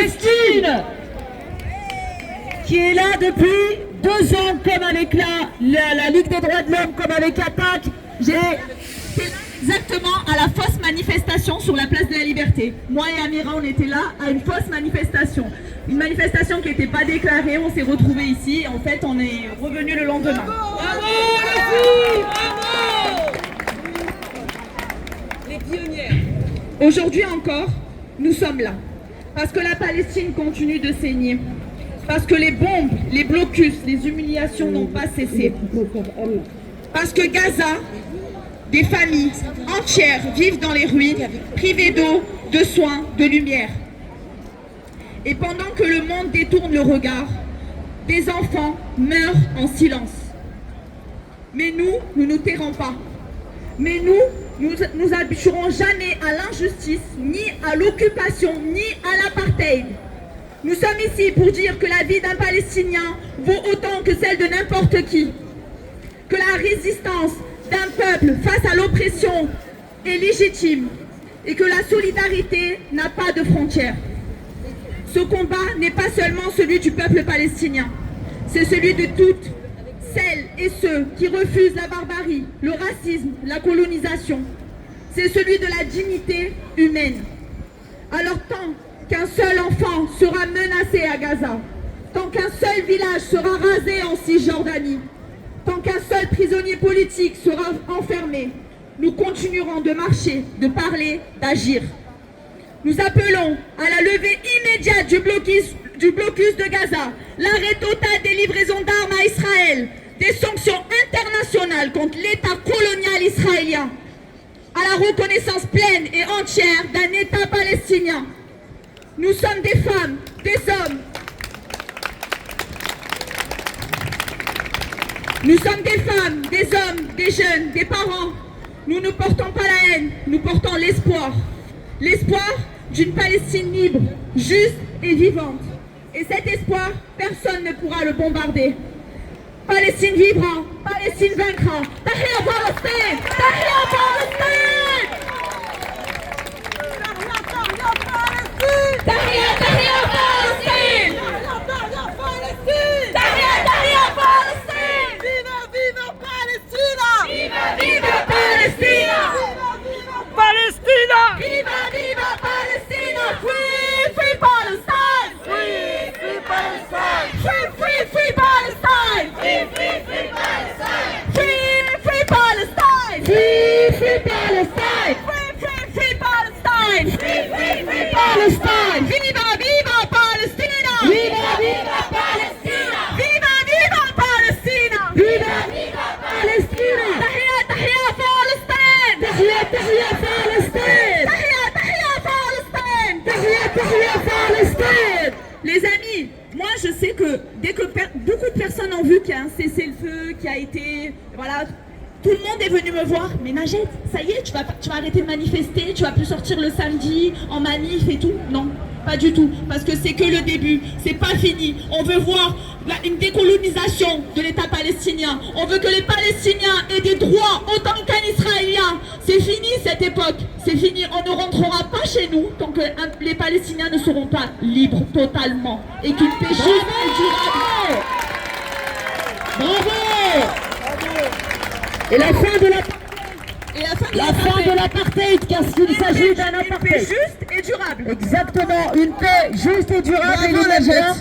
Palestine, qui est là depuis 2 ans, comme avec la Ligue des droits de l'homme, comme avec Attaque. Exactement à la fausse manifestation sur la place de la Liberté. Moi et Amira, on était là à une fausse manifestation. Une manifestation qui n'était pas déclarée, on s'est retrouvés ici et en fait on est revenu le lendemain. Bravo les filles, bravo. Les pionnières. Aujourd'hui encore, nous sommes là. Parce que la Palestine continue de saigner. Parce que les bombes, les blocus, les humiliations n'ont pas cessé. Parce que Gaza, des familles entières vivent dans les ruines, privées d'eau, de soins, de lumière. Et pendant que le monde détourne le regard, des enfants meurent en silence. Mais nous ne tairons pas. Mais nous n'habituerons jamais à l'injustice, ni à l'occupation, ni à l'apartheid. Nous sommes ici pour dire que la vie d'un Palestinien vaut autant que celle de n'importe qui. Que la résistance d'un peuple face à l'oppression est légitime et que la solidarité n'a pas de frontières. Ce combat n'est pas seulement celui du peuple palestinien, c'est celui de toutes celles et ceux qui refusent la barbarie, le racisme, la colonisation. C'est celui de la dignité humaine. Alors tant qu'un seul enfant sera menacé à Gaza, tant qu'un seul village sera rasé en Cisjordanie, tant qu'un seul prisonnier politique sera enfermé, nous continuerons de marcher, de parler, d'agir. Nous appelons à la levée immédiate du blocus de Gaza, l'arrêt total des livraisons d'armes à Israël, des sanctions internationales contre l'État colonial israélien, à la reconnaissance pleine et entière d'un État palestinien. Nous sommes des femmes, des hommes. Nous sommes des femmes, des hommes, des jeunes, des parents. Nous ne portons pas la haine, nous portons l'espoir. L'espoir d'une Palestine libre, juste et vivante. Et cet espoir, personne ne pourra le bombarder. Palestine vivra, Palestine vaincra. Tahia Palestine! Tahia Palestine! Tahia Palestine! Tahia Palestine! Viva Palestina! Viva Palestina! Palestina! Viva Palestina! Free, free Palestine! Free Palestine! Free Palestine! Free Palestine! Free Palestine! Free Palestine! Free Palestine! Free Palestine! Viva Palestina! Viva Palestina! Viva Palestina! Viva Palestina! Tahia Palestine! Tahia Palestine! Tahia Palestine! Les amis, moi je sais que dès que beaucoup de personnes ont vu qu'il y a un cessez-le-feu qui a été, voilà, tout le monde est venu me voir. Mais Najed, ça y est, tu vas arrêter de manifester, tu vas plus sortir le samedi en manif et tout. Non, pas du tout, parce que c'est que le début, c'est pas fini. On veut voir une décolonisation de l'État palestinien. On veut que les Palestiniens aient des droits autant qu'un Israélien. C'est fini cette époque, c'est fini. On ne rentrera pas chez nous tant que les Palestiniens ne seront pas libres totalement et qu'une paix juste et durable. Bravo! Et la fin de La fin de l'apartheid, car s'il s'agit d'un une paix apartheid. juste et durable. Exactement, une paix juste et durable et l'imaginaire.